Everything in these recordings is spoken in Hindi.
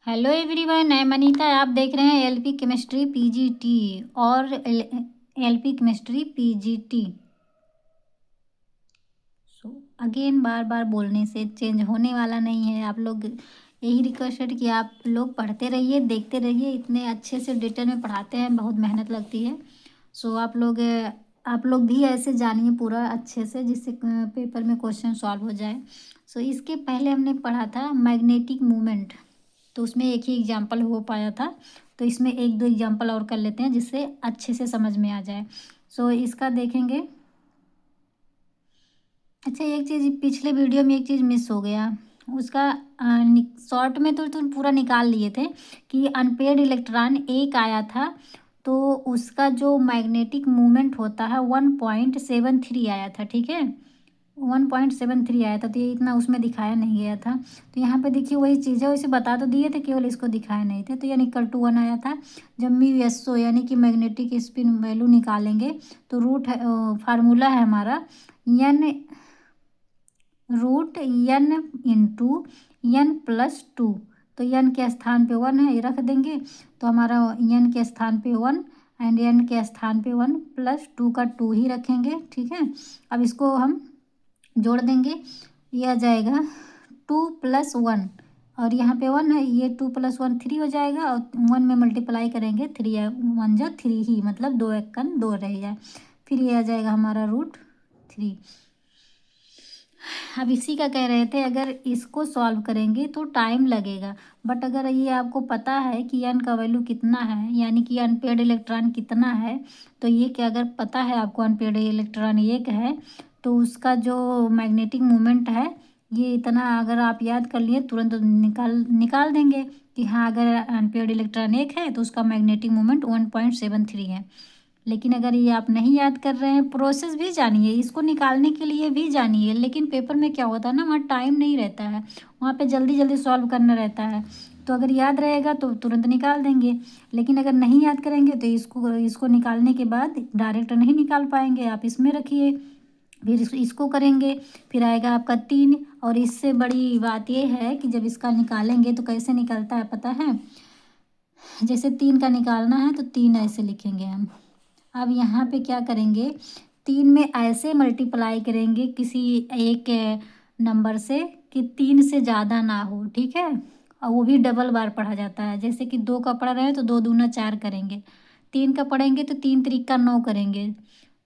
हेलो एवरीवन, मैं मनीता। आप देख रहे हैं एलपी केमिस्ट्री पीजीटी और LP chemistry PGT. So again बार बार बोलने से चेंज होने वाला नहीं है। आप लोग यही रिक्वेस्ट है कि आप लोग पढ़ते रहिए, देखते रहिए। इतने अच्छे से डिटेल में पढ़ाते हैं, बहुत मेहनत लगती है। सो आप लोग भी ऐसे जानिए पूरा अच्छे से, जिससे पेपर में क्वेश्चन सॉल्व हो जाए। सो इसके पहले हमने पढ़ा था मैग्नेटिक मूवमेंट, तो उसमें एक ही एग्जाम्पल हो पाया था। तो इसमें एक दो एग्जाम्पल और कर लेते हैं जिससे अच्छे से समझ में आ जाए। सो इसका देखेंगे। अच्छा, एक चीज़ पिछले वीडियो में एक चीज़ मिस हो गया। उसका शॉर्ट में तो तुम पूरा निकाल लिए थे कि अनपेड इलेक्ट्रॉन एक आया था, तो उसका जो मैग्नेटिक मूवमेंट होता है 1.73 आया था। ठीक है, 1.73 आया था, तो ये इतना उसमें दिखाया नहीं गया था। तो यहाँ पे देखिए वही चीज़ है, वैसे बता तो दिए थे, केवल इसको दिखाए नहीं थे। तो यानी =1 आया था। जब μSO यानी कि मैग्नेटिक स्पिन वैल्यू निकालेंगे तो रूट फार्मूला है हमारा एन इंटू n+2। तो n के स्थान पे 1 है, ये रख देंगे। तो हमारा n के स्थान पे 1 एंड n के स्थान पे 1 +2 का 2 ही रखेंगे। ठीक है, अब इसको हम जोड़ देंगे। ये आ जाएगा 2+1, और यहाँ पे 1 है, ये 2+1 3 हो जाएगा, और 1 में मल्टीप्लाई करेंगे 3 1 जा 3 ही, मतलब 2 1 2 रह जाए। फिर ये आ जाएगा हमारा √3। अब इसी का कह रहे थे, अगर इसको सॉल्व करेंगे तो टाइम लगेगा, बट अगर ये आपको पता है कि n का वैल्यू कितना है, यानी कि अनपेड इलेक्ट्रॉन कितना है, तो ये क्या, अगर पता है आपको अनपेड इलेक्ट्रॉन एक है, तो उसका जो मैग्नेटिक मोमेंट है ये इतना, अगर आप याद कर लिए तुरंत निकाल देंगे कि हाँ, अगर अनपेड इलेक्ट्रॉन एक है तो उसका मैग्नेटिक मोमेंट 1.73 है। लेकिन अगर ये आप नहीं याद कर रहे हैं, प्रोसेस भी जानिए, इसको निकालने के लिए भी जानिए, लेकिन पेपर में क्या होता है ना, वहाँ टाइम नहीं रहता है, वहाँ पे जल्दी जल्दी सॉल्व करना रहता है। तो अगर याद रहेगा तो तुरंत निकाल देंगे, लेकिन अगर नहीं याद करेंगे तो इसको निकालने के बाद डायरेक्ट नहीं निकाल पाएंगे। आप इसमें रखिए, फिर इसको करेंगे, फिर आएगा आपका 3। और इससे बड़ी बात यह है कि जब इसका निकालेंगे तो कैसे निकलता है पता है? जैसे 3 का निकालना है तो 3 ऐसे लिखेंगे हम। अब यहाँ पे क्या करेंगे, 3 में ऐसे मल्टीप्लाई करेंगे किसी एक नंबर से कि 3 से ज़्यादा ना हो। ठीक है, और वो भी डबल बार पढ़ा जाता है। जैसे कि 2 का पढ़ रहे हैं तो 2 दूना 4 करेंगे, 3 का पढ़ेंगे तो 3 त्रिका 9 करेंगे,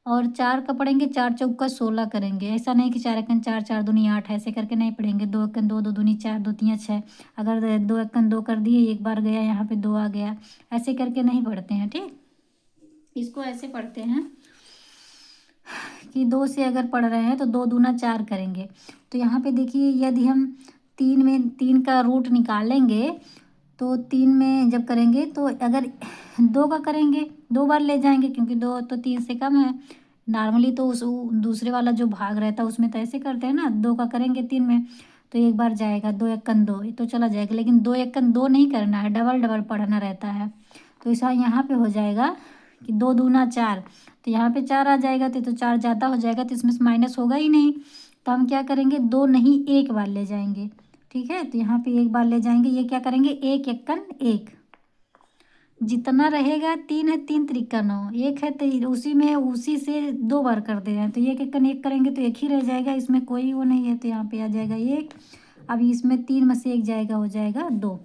और 4 का पढ़ेंगे 4 चौका 16 करेंगे। ऐसा नहीं कि 4 एकन 4 4 दूनी 8, ऐसे करके नहीं पढ़ेंगे। 2 एकन 2, 2 दूनी 4, 2 तियाँ 6। अगर 2 एकन 2 कर दिए, एक बार गया यहाँ पे 2 आ गया, ऐसे करके नहीं पढ़ते हैं। ठीक, इसको ऐसे पढ़ते हैं कि 2 से अगर पढ़ रहे हैं तो 2 दूना 4 करेंगे। तो यहाँ पे देखिए, यदि हम 3 का रूट निकालेंगे तो 3 में जब करेंगे तो अगर 2 का करेंगे 2 बार ले जाएंगे, क्योंकि 2 तो 3 से कम है। नॉर्मली तो उस दूसरे वाला जो भाग रहता है उसमें तो ऐसे करते हैं ना, 2 का करेंगे 3 में तो एक बार जाएगा, 2 एकन 2 तो चला जाएगा। लेकिन 2 एकन 2 नहीं करना है, डबल डबल पढ़ना रहता है। तो ऐसा यहाँ पे हो जाएगा कि 2 दूना 4, तो यहाँ पे 4 आ जाएगा, तो 4 ज़्यादा हो जाएगा, तो इसमें से माइनस होगा ही नहीं। तो हम क्या करेंगे, 2 नहीं एक बार ले जाएंगे। ठीक है, तो यहाँ पे एक बार ले जाएंगे, ये क्या करेंगे, 1 एकन 1, जितना रहेगा 3 है, 3 त्रिका 9, 1 है तो उसी में उसी से 2 बार कर दे रहे हैं, तो 1 एकन 1 करेंगे तो एक ही रह जाएगा, इसमें कोई वो नहीं है, तो यहाँ पे आ जाएगा 1। अब इसमें 3 में से 1 जाएगा, हो जाएगा 2।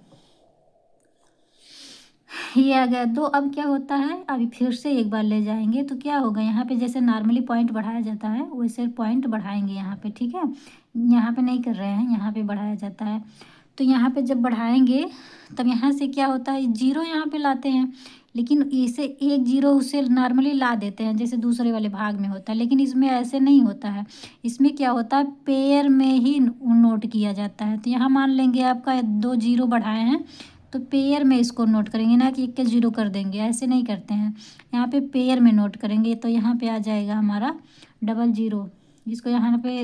ये आ गया 2। अब क्या होता है, अभी फिर से एक बार ले जाएंगे तो क्या होगा, यहाँ पे जैसे नॉर्मली पॉइंट बढ़ाया जाता है वैसे पॉइंट बढ़ाएंगे यहाँ पे। ठीक है, यहाँ पे नहीं कर रहे हैं, यहाँ पे बढ़ाया जाता है। तो यहाँ पे जब बढ़ाएंगे तब यहाँ से क्या होता है, 0 यहाँ पे लाते हैं, लेकिन इसे 1 0 उसे नॉर्मली ला देते हैं जैसे दूसरे वाले भाग में होता है, लेकिन इसमें ऐसे नहीं होता है। इसमें क्या होता है, पेयर में ही नोट किया जाता है। तो यहाँ मान लेंगे आपका 2 0 बढ़ाए हैं, तो पेयर में इसको नोट करेंगे, ना कि 1 के 0 कर देंगे, ऐसे नहीं करते हैं। यहाँ पे पेयर में नोट करेंगे, तो यहाँ पे आ जाएगा हमारा 00। इसको यहाँ पे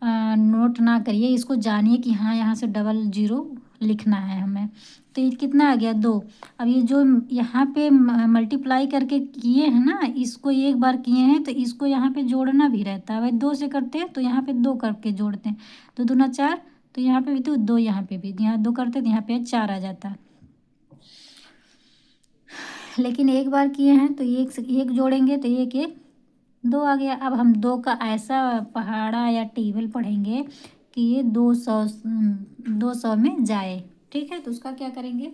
नोट ना करिए, इसको जानिए कि हाँ, यहाँ से 00 लिखना है हमें। तो ये कितना आ गया, 2। अब ये जो यहाँ पे मल्टीप्लाई करके किए हैं ना, इसको एक बार किए हैं तो इसको यहाँ पे जोड़ना भी रहता है। भाई 2 से करते हैं तो यहाँ पे 2 करके जोड़ते हैं, 2 दूना 4, तो यहाँ पे भी तो 2, यहाँ पे भी, यहाँ 2 करते तो यहाँ पे 4 आ जाता। लेकिन एक बार किए हैं तो एक से एक जोड़ेंगे तो एक एक 2 आ गया। अब हम 2 का ऐसा पहाड़ा या टेबल पढ़ेंगे कि ये 200 में जाए। ठीक है, तो उसका क्या करेंगे,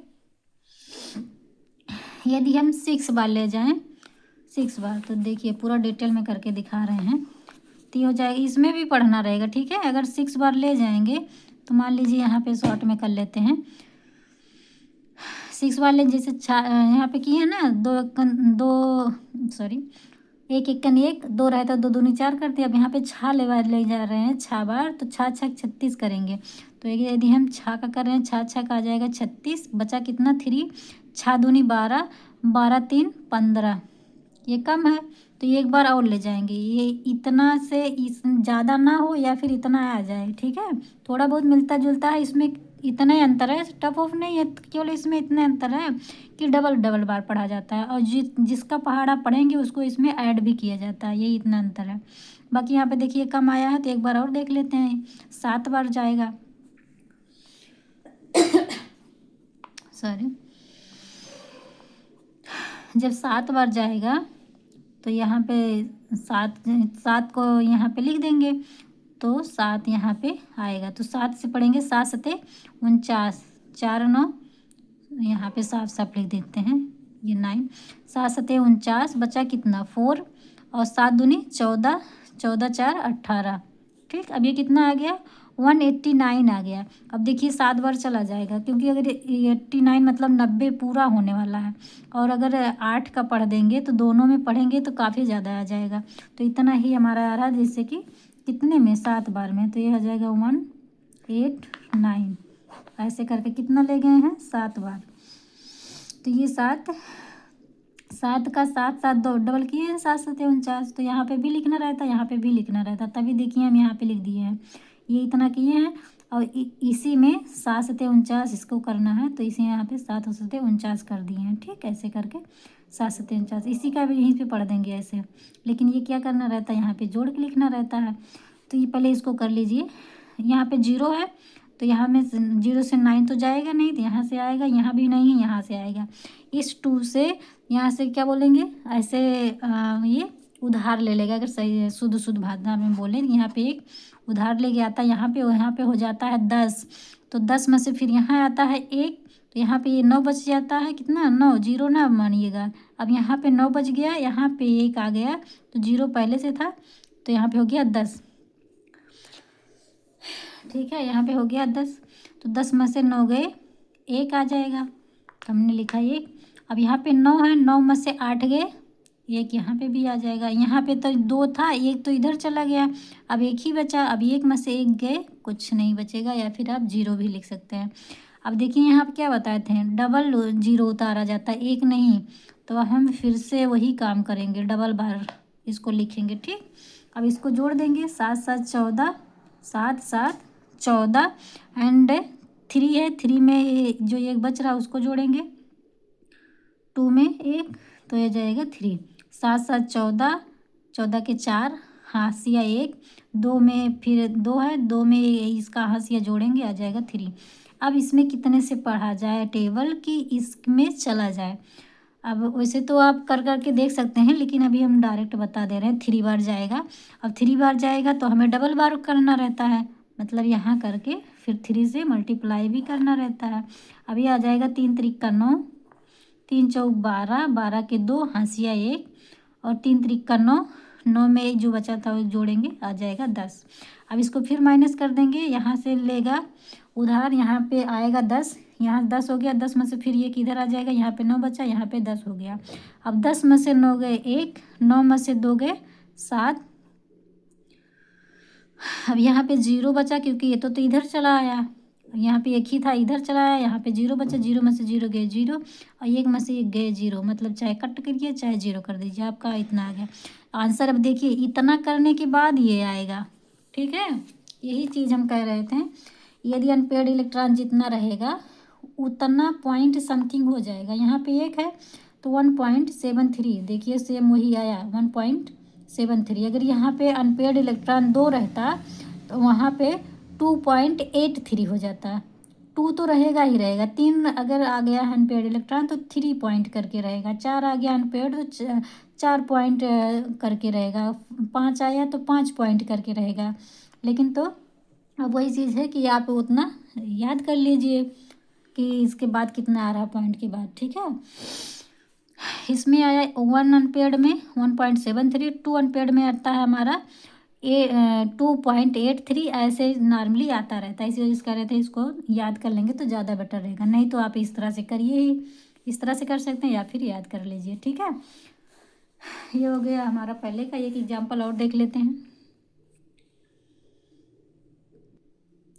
यदि हम 6 बार ले जाएं, 6 बार, तो देखिए पूरा डिटेल में करके दिखा रहे हैं, तो ये हो जाएगा। इसमें भी पढ़ना रहेगा, ठीक है। अगर 6 बार ले जाएंगे तो मान लीजिए यहाँ पे शॉर्ट में कर लेते हैं, 6 बार ले, जैसे यहाँ पे किए हैं ना, एक एक कन एक, 2 रहता, 2 दूनी 4 करते। अब यहाँ पे 6 ले जा रहे हैं, 6 बार, तो 6 छक 36 करेंगे। तो यदि हम 6 का कर रहे हैं, 6 छक आ जाएगा 36, बचा कितना 3, 6 दूनी 12, 12 3 15, ये कम है तो ये एक बार और ले जाएंगे। ये इतना से इस ज़्यादा ना हो या फिर इतना आ जाए, ठीक है। थोड़ा बहुत मिलता जुलता है इसमें, इतना ही अंतर है, टफ ऑफ नहीं है, केवल इसमें इतना अंतर है कि डबल डबल बार पढ़ा जाता है, और जिसका पहाड़ा पढ़ेंगे उसको इसमें ऐड भी किया जाता है, यही इतना अंतर है। बाकी यहाँ पे देखिए कम आया है तो एक बार और देख लेते हैं, 7 बार जाएगा। सॉरी, जब 7 बार जाएगा तो यहाँ पे 7 को यहाँ पे लिख देंगे, तो 7 यहाँ पे आएगा, तो 7 से पढ़ेंगे, 7 सते 49, 4 9, यहाँ पे साफ साफ लिख देते हैं, ये 9, 7 सते 49, बचा कितना 4, और 7 दूनी 14, 14 4 18। ठीक, अब ये कितना आ गया 189 आ गया। अब देखिए 7 बार चला जाएगा, क्योंकि अगर 89 मतलब 90 पूरा होने वाला है, और अगर 8 का पढ़ देंगे तो दोनों में पढ़ेंगे तो काफ़ी ज़्यादा आ जाएगा। तो इतना ही हमारा आ रहा है, जैसे कि कितने में 7 बार में, तो ये आ जाएगा 189, ऐसे करके कितना ले गए हैं 7 बार। तो ये 7 का 7 7 2 डबल किए हैं, 7 सते 49, तो यहाँ पे भी लिखना रहता, यहाँ पे भी लिखना रहता, तभी देखिए हम यहाँ पे लिख दिए हैं, ये इतना किए हैं। और इसी में 7 सते 49 इसको करना है, तो इसे यहाँ पे 7 सते 49 कर दिए हैं। ठीक, ऐसे करके 7 सते 49, इसी का भी यहीं पे पढ़ देंगे ऐसे। लेकिन ये क्या करना रहता है, यहाँ पे जोड़ के लिखना रहता है। तो ये पहले इसको कर लीजिए, यहाँ पे 0 है तो यहाँ में 0 से 9 तो जाएगा नहीं, तो यहाँ से आएगा, यहाँ भी नहीं है, यहाँ से आएगा। इस 2 से यहाँ से क्या बोलेंगे, ऐसे ये उधार ले लेगा, अगर सही शुद्ध भाषा में बोले, यहाँ पे एक उधार ले गया था, यहाँ पे हो जाता है 10, तो 10 में से फिर यहाँ आता है 1, तो यहाँ पे ये 9 बच जाता है, कितना 9, 0 ना मानिएगा। अब यहाँ पे 9 बच गया, यहाँ पे 1 आ गया, तो 0 पहले से था, तो यहाँ पे हो गया 10। ठीक है, यहाँ पे हो गया 10, तो 10 में से 9 गए, 1 आ जाएगा, तो हमने लिखा 1। अब यहाँ पे 9 है, 9 में से 8 गए, 1 यहाँ पे भी आ जाएगा। यहाँ पे तो 2 था, 1 तो इधर चला गया, अब 1 ही बचा, अब 1 में से 1 गए, कुछ नहीं बचेगा, या फिर आप 0 भी लिख सकते हैं। अब देखिए यहाँ पे क्या बताए थे, डबल 0 उतारा जाता है, 1 नहीं, तो हम फिर से वही काम करेंगे, डबल बार इसको लिखेंगे। ठीक, अब इसको जोड़ देंगे, 7 7 14, 7 7 14 एंड 3 है, 3 में जो 1 बच रहा है उसको जोड़ेंगे, 2 में 1, तो ये जाएगा 3, 7 7 14, 14 के 4, हाशिया 1, 2 में फिर 2 है, 2 में इसका हाशिया जोड़ेंगे, आ जाएगा 3। अब इसमें कितने से पढ़ा जाए टेबल कि इसमें चला जाए। अब वैसे तो आप कर करके देख सकते हैं, लेकिन अभी हम डायरेक्ट बता दे रहे हैं, 3 बार जाएगा। अब 3 बार जाएगा तो हमें डबल बार करना रहता है, मतलब यहाँ करके फिर 3 से मल्टीप्लाई भी करना रहता है। अभी आ जाएगा 3 त्रिक का 9, 3 चौक 12, 12 के 2, हाशिया 1, और 3 त्रिक का 9, 9 में 1 जो बचा था वो जोड़ेंगे, आ जाएगा 10। अब इसको फिर माइनस कर देंगे, यहाँ से लेगा उधार, यहाँ पे आएगा 10, यहाँ 10 हो गया, 10 में से फिर ये किधर आ जाएगा, यहाँ पे 9 बचा, यहाँ पे 10 हो गया। अब 10 में से 9 गए 1, 9 में से 2 गए 7, अब यहाँ पे 0 बचा, क्योंकि ये तो इधर चला आया, यहाँ पे 1 ही था, इधर चला आया, यहाँ पे 0 बचा, 0 में से 0 गए 0, और 1 में से 1 गए 0, मतलब चाहे कट करिए चाहे 0 कर दीजिए, आपका इतना आ गया आंसर। अब देखिए इतना करने के बाद ये आएगा। ठीक है, यही चीज़ हम कह रहे थे, यदि अनपेड इलेक्ट्रॉन जितना रहेगा उतना पॉइंट समथिंग हो जाएगा। यहाँ पे 1 है तो 1.73, देखिए सेम वही आया 1.73। अगर यहाँ पे अनपेड इलेक्ट्रॉन 2 रहता तो वहाँ पे 2.83 हो जाता है। 2 तो रहेगा ही रहेगा, 3 अगर आ गया अनपेयर्ड इलेक्ट्रॉन तो 3 पॉइंट करके रहेगा, 4 आ गया अनपेयर्ड तो 4 पॉइंट करके रहेगा, 5 आया तो 5 पॉइंट करके रहेगा। लेकिन तो अब वही चीज़ है कि आप उतना याद कर लीजिए कि इसके बाद कितना आ रहा है पॉइंट के बाद, ठीक है। इसमें आया 1 अनपेयर्ड में 1.73, 2 अनपेयर्ड में आता है हमारा 2.83, ऐसे नॉर्मली आता रहता है। इसी वजह से कह रहे थे इसको याद कर लेंगे तो ज़्यादा बेटर रहेगा, नहीं तो आप इस तरह से करिए ही, इस तरह से कर सकते हैं या फिर याद कर लीजिए, ठीक है। ये हो गया हमारा पहले का। एक एग्जाम्पल और देख लेते हैं।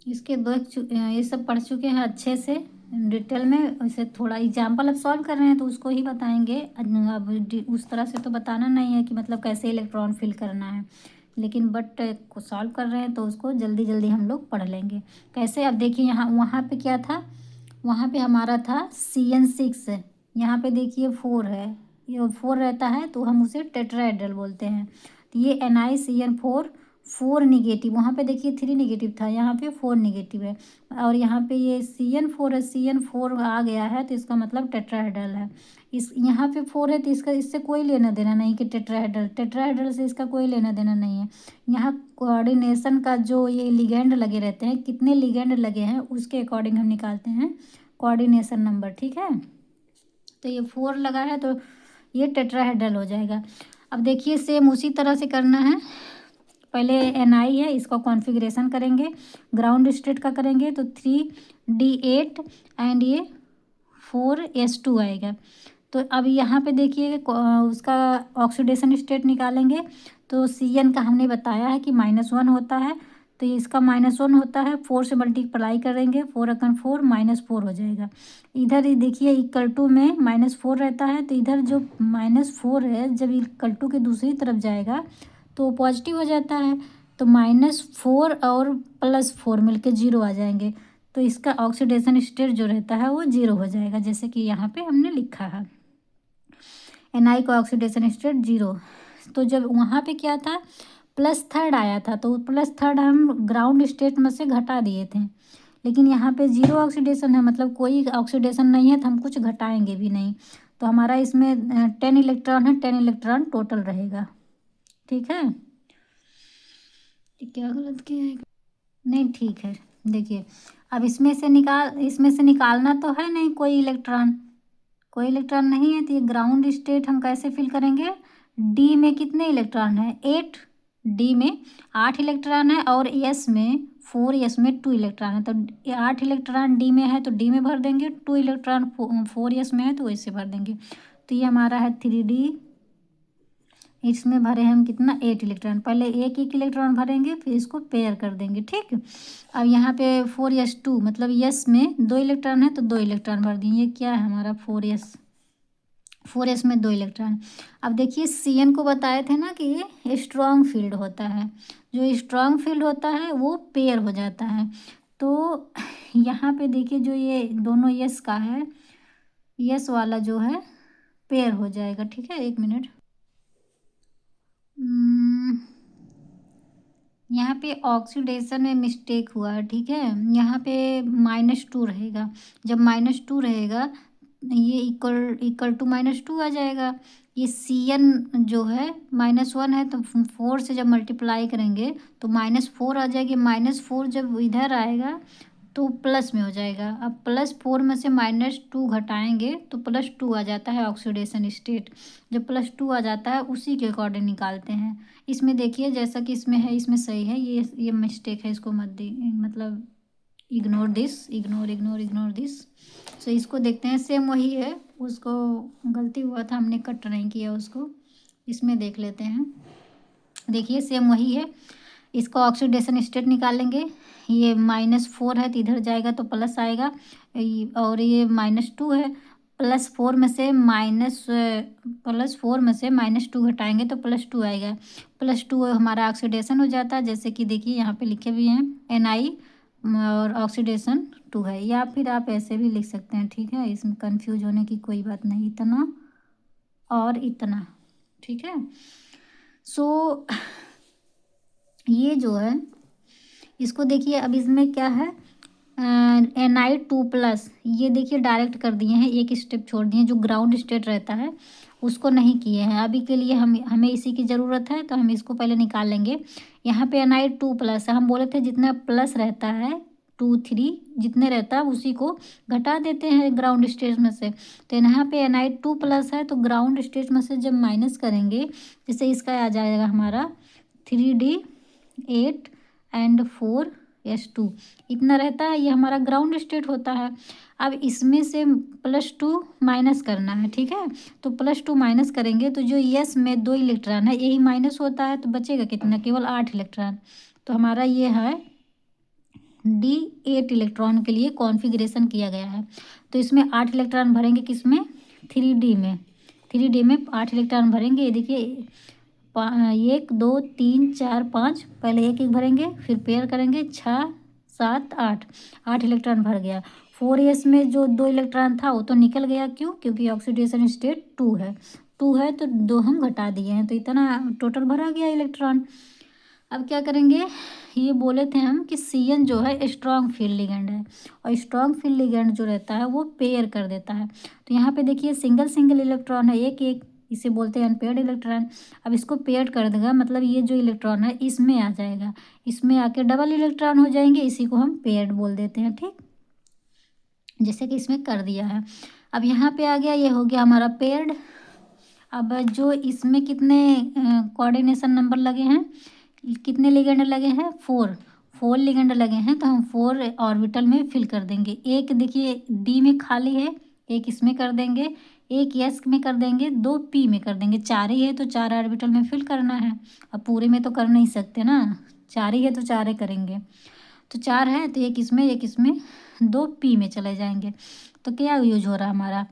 इसके ये सब पढ़ चुके हैं अच्छे से डिटेल में। इसे थोड़ा एग्जाम्पल अब सॉल्व कर रहे हैं तो उसको ही बताएंगे। अब उस तरह से तो बताना नहीं है कि मतलब कैसे इलेक्ट्रॉन फिल करना है, लेकिन बट को सॉल्व कर रहे हैं तो उसको जल्दी जल्दी हम लोग पढ़ लेंगे कैसे। अब देखिए यहाँ वहाँ पे क्या था, वहाँ पे हमारा था CN6, यहाँ पे देखिए 4 है, ये 4 रहता है तो हम उसे टेट्राहेड्रल बोलते हैं। तो ये NiCN4, 4 निगेटिव, वहाँ पे देखिए 3 निगेटिव था, यहाँ पे 4 निगेटिव है, और यहाँ पे ये CN4 है, CN4 आ गया है तो इसका मतलब टेट्राहेड्रल है। इस यहाँ पे 4 है तो इसका इससे कोई लेना देना नहीं कि टेट्राहेड्रल से इसका कोई लेना देना नहीं है। यहाँ कोऑर्डिनेशन का जो ये लिगेंड लगे रहते हैं, कितने लिगेंड लगे हैं उसके अकॉर्डिंग हम निकालते हैं कोऑर्डिनेशन नंबर, ठीक है। तो ये 4 लगा है तो ये टेट्राहेड्रल हो जाएगा। अब देखिए सेम उसी तरह से करना है। पहले Ni है, इसका कॉन्फ़िगरेशन करेंगे, ग्राउंड स्टेट का करेंगे तो 3D8 एंड ये 4S2 आएगा। तो अब यहाँ पे देखिए उसका ऑक्सीडेशन स्टेट निकालेंगे तो CN का हमने बताया है कि -1 होता है, तो इसका -1 होता है, 4 से मल्टीप्लाई करेंगे, 4/4 -4 हो जाएगा। इधर ही देखिए इक्वल टू में -4 रहता है तो इधर जो -4 है जब इक्वल टू के दूसरी तरफ जाएगा तो पॉजिटिव हो जाता है, तो -4 और +4 मिलके 0 आ जाएंगे, तो इसका ऑक्सीडेशन स्टेट जो रहता है वो 0 हो जाएगा, जैसे कि यहाँ पे हमने लिखा है Ni का ऑक्सीडेशन स्टेट 0। तो जब वहाँ पे क्या था +3 आया था तो +3 हम ग्राउंड स्टेट में से घटा दिए थे, लेकिन यहाँ पे 0 ऑक्सीडेशन है, मतलब कोई ऑक्सीडेशन नहीं है तो हम कुछ घटाएंगे भी नहीं, तो हमारा इसमें 10 इलेक्ट्रॉन है, 10 इलेक्ट्रॉन टोटल रहेगा, ठीक है। क्या गलत किया है? नहीं ठीक है। देखिए अब इसमें से निकालना तो है नहीं कोई इलेक्ट्रॉन, कोई इलेक्ट्रॉन नहीं है, तो ये ग्राउंड स्टेट हम कैसे फिल करेंगे। डी में कितने इलेक्ट्रॉन है 8, डी में 8 इलेक्ट्रॉन है, और एस में 4, एस में 2 इलेक्ट्रॉन है, तो 8 इलेक्ट्रॉन डी में है तो डी में भर देंगे, 2 इलेक्ट्रॉन 4 एस में है तो वैसे भर देंगे। तो ये हमारा है 3D, इसमें भरे हम कितना 8 इलेक्ट्रॉन, पहले एक एक इलेक्ट्रॉन भरेंगे फिर इसको पेयर कर देंगे, ठीक। अब यहाँ पे 4s2 मतलब यस में 2 इलेक्ट्रॉन है तो 2 इलेक्ट्रॉन भर दिए, ये क्या है हमारा 4s में 2 इलेक्ट्रॉन। अब देखिए CN को बताए थे ना कि ये स्ट्रॉन्ग फील्ड होता है, जो स्ट्रॉन्ग फील्ड होता है वो पेयर हो जाता है, तो यहाँ पे देखिए जो ये दोनों यस का है, यस वाला जो है पेयर हो जाएगा, ठीक है। 1 मिनट, यहाँ पे ऑक्सीडेशन में मिस्टेक हुआ है, ठीक है। यहाँ पे -2 रहेगा, जब -2 रहेगा ये इक्वल टू -2 आ जाएगा। ये CN जो है -1 है तो 4 से जब मल्टीप्लाई करेंगे तो -4 आ जाएगी, -4 जब इधर आएगा तो प्लस में हो जाएगा। अब +4 में से -2 घटाएंगे तो +2 आ जाता है ऑक्सीडेशन स्टेट, जब +2 आ जाता है उसी के अकॉर्डिंग निकालते हैं। इसमें देखिए जैसा कि इसमें है, इसमें सही है, ये मिस्टेक है, इसको मत दी, मतलब इग्नोर दिस। सो इसको देखते हैं, सेम वही है, उसको गलती हुआ था, हमने कट नहीं किया उसको, इसमें देख लेते हैं। देखिए सेम वही है, इसका ऑक्सीडेशन स्टेट निकालेंगे, ये -4 है तो इधर जाएगा तो प्लस आएगा, और ये -2 है, +4 में से -2 घटाएंगे तो +2 आएगा, +2 हमारा ऑक्सीडेशन हो जाता है, जैसे कि देखिए यहाँ पे लिखे भी हैं Ni और ऑक्सीडेशन 2 है, या फिर आप ऐसे भी लिख सकते हैं, ठीक है, इसमें कंफ्यूज होने की कोई बात नहीं, इतना और इतना, ठीक है। सो ये जो है इसको देखिए, अब इसमें क्या है, Na2+, ये देखिए डायरेक्ट कर दिए हैं, एक स्टेप छोड़ दिए हैं, जो ग्राउंड स्टेट रहता है उसको नहीं किए हैं। अभी के लिए हमें इसी की ज़रूरत है, तो हम इसको पहले निकाल लेंगे। यहाँ पे Na2+ है, हम बोले थे जितना प्लस रहता है 2 3 जितने रहता है उसी को घटा देते हैं ग्राउंड स्टेट में से। तो यहाँ पे Na2+ है, तो ग्राउंड स्टेट में से जब माइनस करेंगे, जैसे इसका आ जाएगा हमारा 3D8 एंड 4S2, इतना रहता है, ये हमारा ग्राउंड स्टेट होता है। अब इसमें से +2 माइनस करना है, ठीक है। तो +2 माइनस करेंगे तो जो यस में 2 इलेक्ट्रॉन है यही माइनस होता है, तो बचेगा कितना, केवल 8 इलेक्ट्रॉन। तो हमारा ये है D8 इलेक्ट्रॉन के लिए कॉन्फ़िगरेशन किया गया है। तो इसमें 8 इलेक्ट्रॉन भरेंगे, किसमें, 3D में। 3D में 8 इलेक्ट्रॉन भरेंगे, ये देखिए 1 2 3 4 5, पहले एक एक भरेंगे, फिर पेयर करेंगे, 6 7 8, 8 इलेक्ट्रॉन भर गया। 4s में जो 2 इलेक्ट्रॉन था वो तो निकल गया, क्यों, क्योंकि ऑक्सीडेशन स्टेट 2 है। 2 है तो 2 हम घटा दिए हैं, तो इतना टोटल भरा गया इलेक्ट्रॉन। अब क्या करेंगे, ये बोले थे हम कि CN जो है स्ट्रॉन्ग फील्ड लिगेंड है, और स्ट्रॉन्ग फील्ड लिगेंड जो रहता है वो पेयर कर देता है। तो यहाँ पे देखिए सिंगल सिंगल इलेक्ट्रॉन है, एक एक, इसे बोलते हैं अनपेयर्ड इलेक्ट्रॉन। अब इसको पेयर कर देगा, मतलब ये जो इलेक्ट्रॉन है इसमें आ जाएगा, इसमें आके डबल इलेक्ट्रॉन हो जाएंगे, इसी को हम पेयर्ड बोल देते हैं, ठीक, जैसे कि इसमें कर दिया है। अब यहाँ पे आ गया, ये हो गया हमारा पेयर्ड। अब जो इसमें कितने कोऑर्डिनेशन नंबर लगे हैं, कितने लिगेंड लगे हैं, 4 लिगेंड लगे हैं, तो हम 4 ऑर्बिटल में फिल कर देंगे। एक देखिए डी में खाली है, एक इसमें कर देंगे, एक एस में कर देंगे, 2 पी में कर देंगे। 4 ही है तो 4 ऑर्बिटल में फिल करना है। अब पूरे में तो कर नहीं सकते ना, 4 ही है तो 4 ही करेंगे। तो 4 है तो एक इसमें 2 पी में चले जाएंगे। तो क्या यूज हो रहा है हमारा,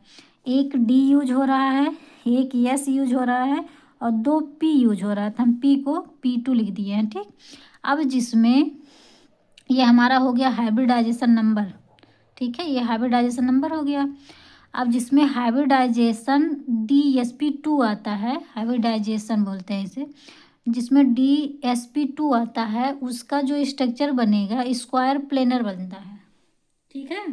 एक डी यूज हो रहा है, एक एस यूज हो रहा है, और 2 पी यूज हो रहा है, तो हम पी को P2 लिख दिए हैं, ठीक। अब जिसमें ये हमारा हो गया हाइब्रिडाइजेशन नंबर, ठीक है, ये हाइब्रिडाइजेशन नंबर हो गया। अब जिसमें हाइब्रिडाइजेशन DsP2 आता है, हाइब्रिडाइजेशन बोलते हैं इसे, जिसमें DsP2 आता है उसका जो स्ट्रक्चर बनेगा स्क्वायर प्लेनर बनता है, ठीक है,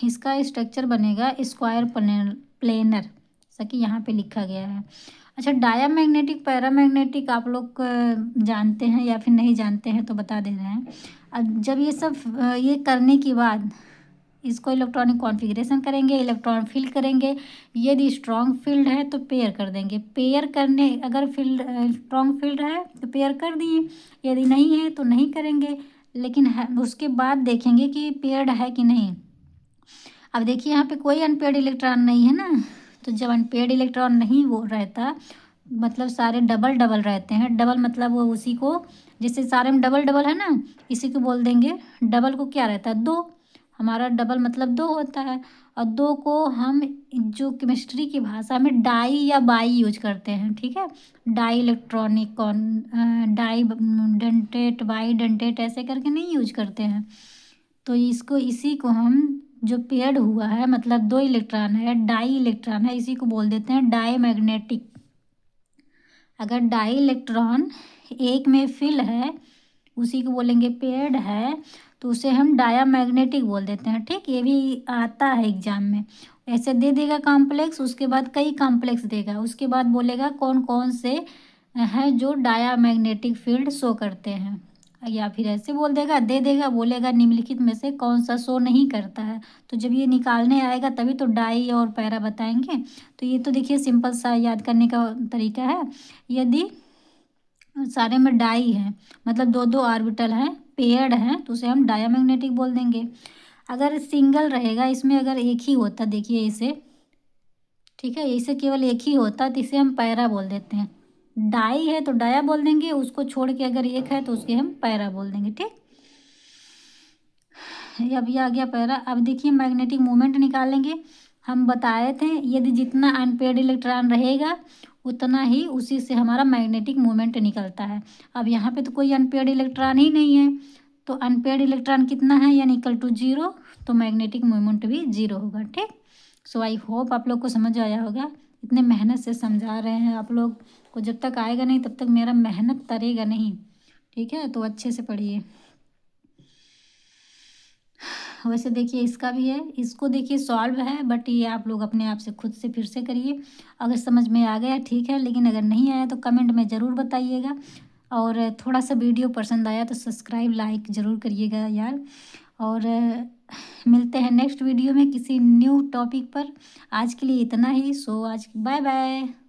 इसका स्ट्रक्चर बनेगा स्क्वायर प्लेनर, जैसा कि यहाँ पे लिखा गया है। अच्छा, डायामैग्नेटिक पैरामैग्नेटिक आप लोग जानते हैं या फिर नहीं जानते हैं तो बता दे रहे हैं। अब जब ये सब ये करने के बाद इसको इलेक्ट्रॉनिक कॉन्फ़िगरेशन करेंगे, इलेक्ट्रॉन फिल करेंगे। यदि स्ट्रॉन्ग फील्ड है तो पेयर कर देंगे, पेयर करने, अगर फील्ड स्ट्रॉन्ग फील्ड है तो पेयर कर दिए, यदि नहीं है तो नहीं करेंगे, लेकिन उसके बाद देखेंगे कि पेयर्ड है कि नहीं। अब देखिए यहाँ पे कोई अनपेयर्ड इलेक्ट्रॉन नहीं है ना, तो जब अनपेयर्ड इलेक्ट्रॉन नहीं वो रहता, मतलब सारे डबल डबल रहते हैं, डबल मतलब वो उसी को, जैसे सारे में डबल डबल है ना, इसी को बोल देंगे डबल को क्या रहता है, 2, हमारा डबल मतलब 2 होता है। और 2 को हम जो केमिस्ट्री की भाषा में डाई या बाई यूज करते हैं, ठीक है, di electronic didentate bidentate ऐसे करके नहीं यूज करते हैं। तो इसको, इसी को हम, जो पेयर्ड हुआ है मतलब 2 इलेक्ट्रॉन है, डाई इलेक्ट्रॉन है, इसी को बोल देते हैं डायमैग्नेटिक। अगर डाई इलेक्ट्रॉन एक में फिल है उसी को बोलेंगे पेयर्ड है, तो उसे हम डायामैग्नेटिक बोल देते हैं, ठीक। ये भी आता है एग्जाम में, ऐसे दे देगा कॉम्प्लेक्स, उसके बाद कई कॉम्प्लेक्स देगा, उसके बाद बोलेगा कौन कौन से हैं जो डायामैग्नेटिक फील्ड शो करते हैं, या फिर ऐसे बोल देगा, दे देगा, बोलेगा निम्नलिखित में से कौन सा शो नहीं करता है। तो जब ये निकालने आएगा तभी तो डाई और पैरा बताएंगे। तो ये तो देखिए सिंपल सा याद करने का तरीका है। यदि सारे में डाई है मतलब 2 2 ऑर्बिटल हैं, पेयर्ड हैं, तो उसे हम डायामैग्नेटिक बोल देंगे। अगर सिंगल रहेगा, इसमें अगर एक ही होता, देखिए इसे, ठीक है, इसे केवल एक ही होता तो इसे हम पैरा बोल देते हैं। डाई है तो डाया बोल देंगे, उसको छोड़ के अगर एक है तो उसके हम पैरा बोल देंगे, ठीक। अब ये आ गया पैरा। अब देखिए मैग्नेटिक मोमेंट निकालेंगे। हम बताए थे यदि जितना अनपेयर्ड इलेक्ट्रॉन रहेगा उतना ही उसी से हमारा मैग्नेटिक मोमेंट निकलता है। अब यहाँ पे तो कोई अनपेयर्ड इलेक्ट्रॉन ही नहीं है, तो अनपेयर्ड इलेक्ट्रॉन कितना है, यानी इक्वल टू 0, तो मैग्नेटिक मोमेंट भी 0 होगा, ठीक। सो आई होप आप लोग को समझ आया होगा। इतने मेहनत से समझा रहे हैं, आप लोग को जब तक आएगा नहीं तब तक मेरा मेहनत तरेगा नहीं। ठीक है, तो अच्छे से पढ़िए। वैसे देखिए इसका भी है, इसको देखिए सॉल्व है, बट ये आप लोग अपने आप से खुद से फिर से करिए। अगर समझ में आ गया ठीक है, लेकिन अगर नहीं आया तो कमेंट में ज़रूर बताइएगा। और थोड़ा सा वीडियो पसंद आया तो सब्सक्राइब लाइक ज़रूर करिएगा यार। और मिलते हैं नेक्स्ट वीडियो में किसी न्यू टॉपिक पर। आज के लिए इतना ही। सो आज बाय बाय।